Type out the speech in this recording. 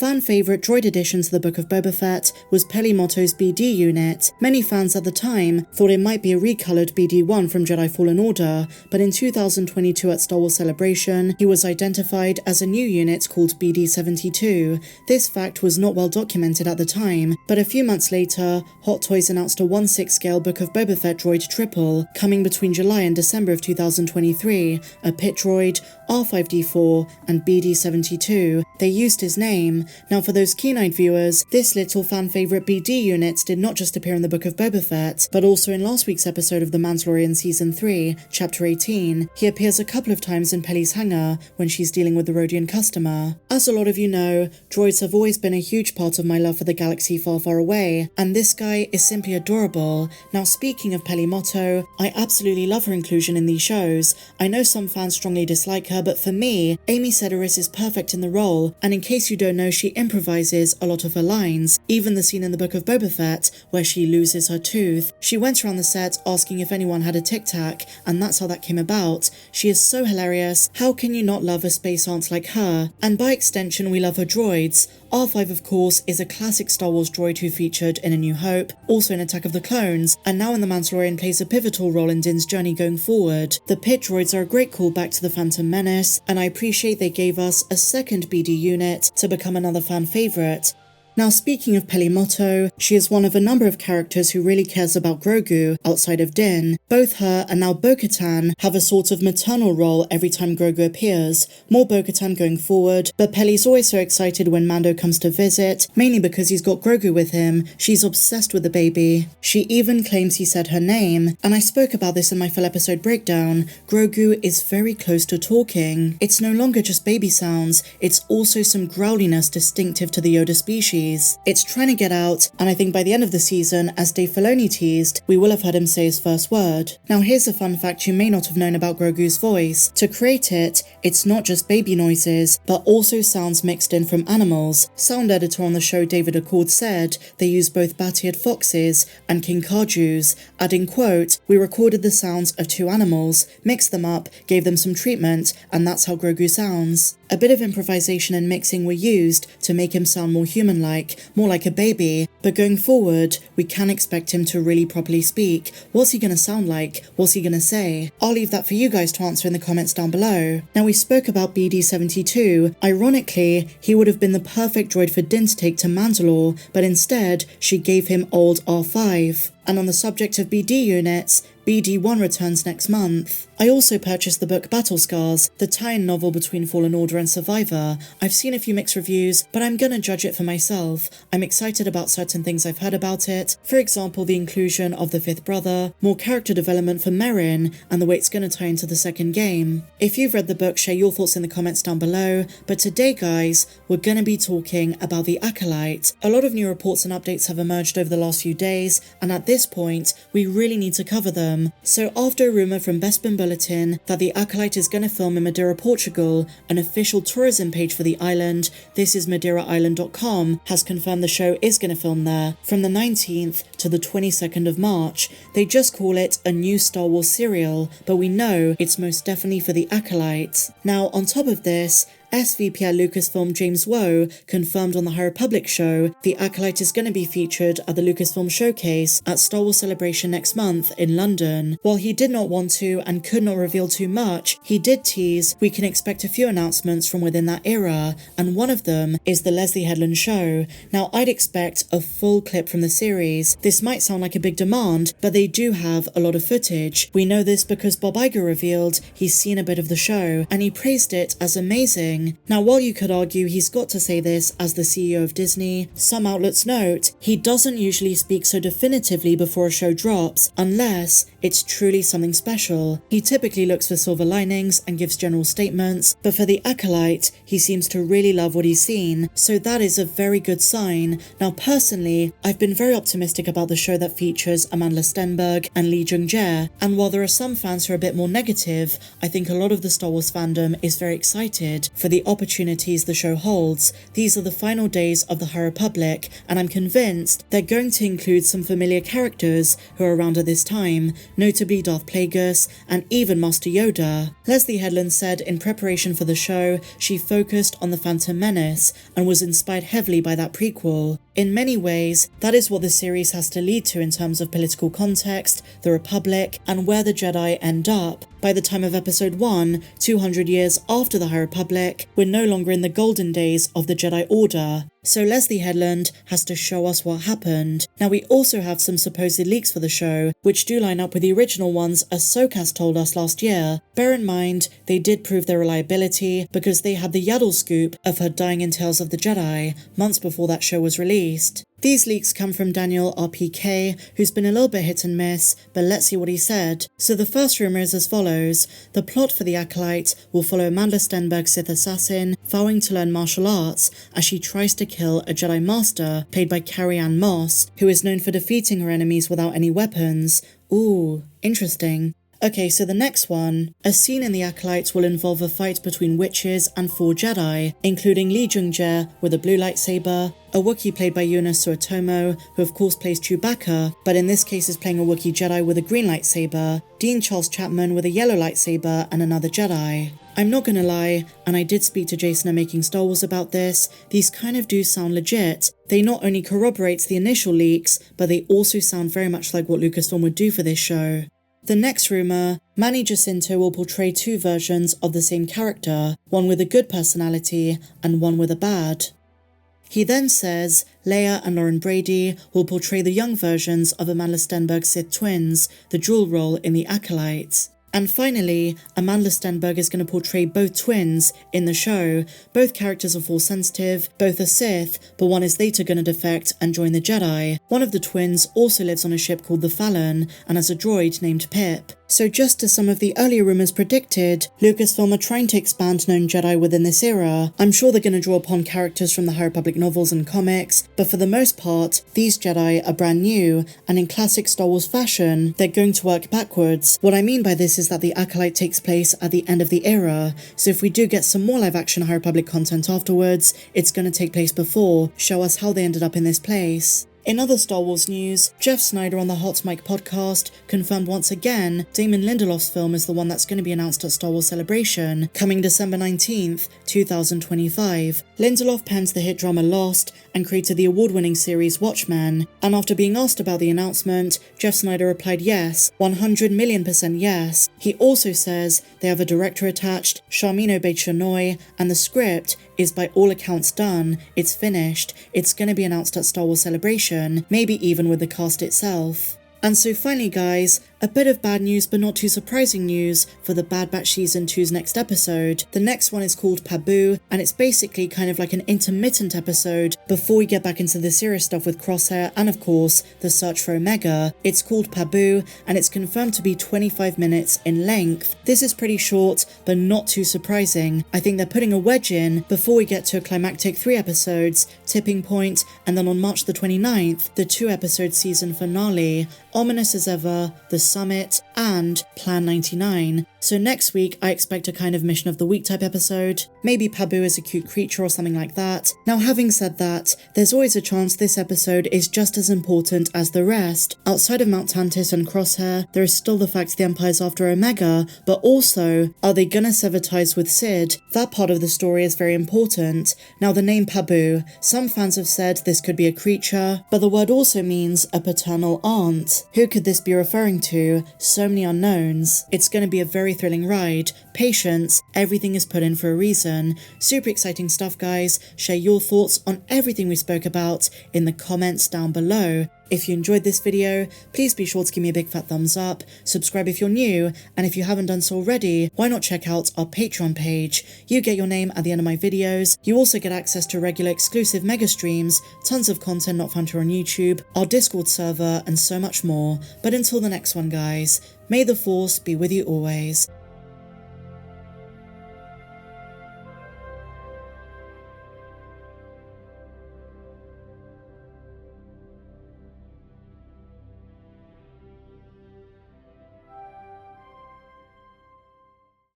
fan favourite droid addition to the Book of Boba Fett was Peli Motto's BD unit. Many fans at the time thought it might be a recoloured BD-1 from Jedi Fallen Order, but in 2022 at Star Wars Celebration, he was identified as a new unit called BD-72. This fact was not well documented at the time, but a few months later, Hot Toys announced a 1/6 scale Book of Boba Fett droid triple, coming between July and December of 2023, a pit droid, R5D4, and BD-72. They used his name. Now for those keen-eyed viewers, this little fan favourite BD unit did not just appear in the Book of Boba Fett, but also in last week's episode of The Mandalorian Season 3, Chapter 18. He appears a couple of times in Peli's hangar when she's dealing with the Rodian customer. As a lot of you know, droids have always been a huge part of my love for the galaxy far, far away, and this guy is simply adorable. Now speaking of Peli Motto, I absolutely love her inclusion in these shows. I know some fans strongly dislike her, but for me, Amy Sedaris is perfect in the role, and in case you don't know, she improvises a lot of her lines, even the scene in the Book of Boba Fett where she loses her tooth. She went around the set asking if anyone had a Tic Tac, and that's how that came about. She is so hilarious. How can you not love a space aunt like her? And by extension, we love her droids. R5, of course, is a classic Star Wars droid who featured in A New Hope, also in Attack of the Clones, and now in The Mandalorian plays a pivotal role in Din's journey going forward. The pit droids are a great callback to the Phantom Menace, and I appreciate they gave us a second BD unit to become another fan favourite. Now speaking of Peli Motto, she is one of a number of characters who really cares about Grogu outside of Din. Both her and now Bo-Katan have a sort of maternal role every time Grogu appears. More Bo-Katan going forward, but Peli's always so excited when Mando comes to visit, mainly because he's got Grogu with him. She's obsessed with the baby. She even claims he said her name, and I spoke about this in my full episode breakdown. Grogu is very close to talking. It's no longer just baby sounds, it's also some growliness distinctive to the Yoda species. It's trying to get out, and I think by the end of the season, as Dave Filoni teased, we will have heard him say his first word. Now here's a fun fact you may not have known about Grogu's voice. To create it, it's not just baby noises, but also sounds mixed in from animals. Sound editor on the show David Accord said they used both bat-eared foxes and kinkajous, adding, quote, "We recorded the sounds of two animals, mixed them up, gave them some treatment, and that's how Grogu sounds." A bit of improvisation and mixing were used to make him sound more human-like, more like a baby, but going forward, we can expect him to really properly speak. What's he gonna sound like? What's he gonna say? I'll leave that for you guys to answer in the comments down below. Now we spoke about BD-72. Ironically, he would have been the perfect droid for Din to take to Mandalore, but instead, she gave him old R5. And on the subject of BD units, BD-1 returns next month. I also purchased the book Battle Scars, the tie-in novel between Fallen Order and Survivor. I've seen a few mixed reviews, but I'm gonna judge it for myself. I'm excited about certain things I've heard about it, for example the inclusion of the fifth brother, more character development for Merrin, and the way it's gonna tie into the second game. If you've read the book, share your thoughts in the comments down below, but today guys, we're gonna be talking about the Acolyte. A lot of new reports and updates have emerged over the last few days, and at this point, we really need to cover them. So after a rumour from Bespin Bulletin that the Acolyte is going to film in Madeira, Portugal, an official tourism page for the island, this is MadeiraIsland.com, has confirmed the show is going to film there from the 19th to the 22nd of March. They just call it a new Star Wars serial, but we know it's most definitely for the Acolyte. Now on top of this, SVP at Lucasfilm James Woe confirmed on the High Republic show the Acolyte is going to be featured at the Lucasfilm Showcase at Star Wars Celebration next month in London. While he did not want to and could not reveal too much, he did tease we can expect a few announcements from within that era, and one of them is the Leslye Headland show. Now I'd expect a full clip from the series. This might sound like a big demand, but they do have a lot of footage. We know this because Bob Iger revealed he's seen a bit of the show, and he praised it as amazing. Now while you could argue he's got to say this as the CEO of Disney, some outlets note he doesn't usually speak so definitively before a show drops unless it's truly something special. He typically looks for silver linings and gives general statements, but for the Acolyte, he seems to really love what he's seen, so that is a very good sign. Now personally, I've been very optimistic about the show that features Amandla Stenberg and Lee Jung-jae, and while there are some fans who are a bit more negative, I think a lot of the Star Wars fandom is very excited. for the opportunities the show holds. These are the final days of the High Republic, and I'm convinced they're going to include some familiar characters who are around at this time, notably Darth Plagueis and even Master Yoda. Leslye Headland said in preparation for the show, she focused on the Phantom Menace and was inspired heavily by that prequel. In many ways, that is what the series has to lead to in terms of political context, the Republic, and where the Jedi end up. By the time of Episode 1, 200 years after the High Republic, we're no longer in the golden days of the Jedi Order. So Leslye Headland has to show us what happened. Now we also have some supposed leaks for the show, which do line up with the original ones Ahsoka told us last year. Bear in mind, they did prove their reliability because they had the Yaddle scoop of her dying in Tales of the Jedi, months before that show was released. These leaks come from Daniel RPK, who's been a little bit hit and miss, but let's see what he said. So the first rumour is as follows. The plot for The Acolyte will follow Amanda Stenberg's Sith assassin vowing to learn martial arts as she tries to kill a Jedi Master, played by Carrie-Anne Moss, who is known for defeating her enemies without any weapons. Ooh, interesting. Okay, so the next one. A scene in The Acolyte will involve a fight between witches and 4 Jedi, including Lee Jung-jae with a blue lightsaber, a Wookiee played by Eunice Suotomo, who of course plays Chewbacca, but in this case is playing a Wookiee Jedi with a green lightsaber, Dean Charles Chapman with a yellow lightsaber, and another Jedi. I'm not gonna lie, and I did speak to Jason at Making Star Wars about this, these kind of do sound legit. They not only corroborate the initial leaks, but they also sound very much like what Lucasfilm would do for this show. The next rumour, Manny Jacinto will portray 2 versions of the same character, one with a good personality and one with a bad. He then says Leia and Lauren Brady will portray the young versions of Amanda Stenberg's Sith twins, the dual role in The Acolyte. And finally, Amanda Stenberg is going to portray both twins in the show. Both characters are Force sensitive, both are Sith, but one is later going to defect and join the Jedi. One of the twins also lives on a ship called the Fallon and has a droid named Pip. So just as some of the earlier rumours predicted, Lucasfilm are trying to expand known Jedi within this era. I'm sure they're going to draw upon characters from the High Republic novels and comics, but for the most part, these Jedi are brand new, and in classic Star Wars fashion, they're going to work backwards. What I mean by this is that The Acolyte takes place at the end of the era, so if we do get some more live-action High Republic content afterwards, it's going to take place before, show us how they ended up in this place. In other Star Wars news, Jeff Snyder on the Hot Mic podcast confirmed once again Damon Lindelof's film is the one that's going to be announced at Star Wars Celebration, coming December 19th, 2025. Lindelof penned the hit drama Lost and created the award-winning series Watchmen, and after being asked about the announcement, Jeff Snyder replied yes, 100 million% yes. He also says they have a director attached, Sharmeen Obaid-Chinoy, and the script is by all accounts done, it's finished, it's going to be announced at Star Wars Celebration, maybe even with the cast itself. And so finally guys, a bit of bad news but not too surprising news for the Bad Batch Season 2's next episode. The next one is called Pabu, and it's basically kind of like an intermittent episode before we get back into the serious stuff with Crosshair and of course, the search for Omega. It's called Pabu, and it's confirmed to be 25 minutes in length. This is pretty short, but not too surprising. I think they're putting a wedge in before we get to a climactic 3 episodes, Tipping Point, and then on March the 29th, the 2-episode season finale, Ominous as Ever, The Summit, and Plan 99. So next week, I expect a kind of Mission of the Week type episode. Maybe Pabu is a cute creature or something like that. Now, having said that, there's always a chance this episode is just as important as the rest. Outside of Mount Tantis and Crosshair, there is still the fact the Empire's after Omega, but also, are they gonna sever ties with Sid? That part of the story is very important. Now, the name Pabu, some fans have said this could be a creature, but the word also means a paternal aunt. Who could this be referring to? So many unknowns. It's gonna be a very thrilling ride. Patience, everything is put in for a reason. Super exciting stuff guys. Share your thoughts on everything we spoke about in the comments down below. If you enjoyed this video, please be sure to give me a big fat thumbs up, subscribe if you're new, and if you haven't done so already, why not check out our Patreon page. You get your name at the end of my videos, you also get access to regular exclusive mega streams, tons of content not found here on YouTube, our Discord server, and so much more. But until the next one guys, may the Force be with you always.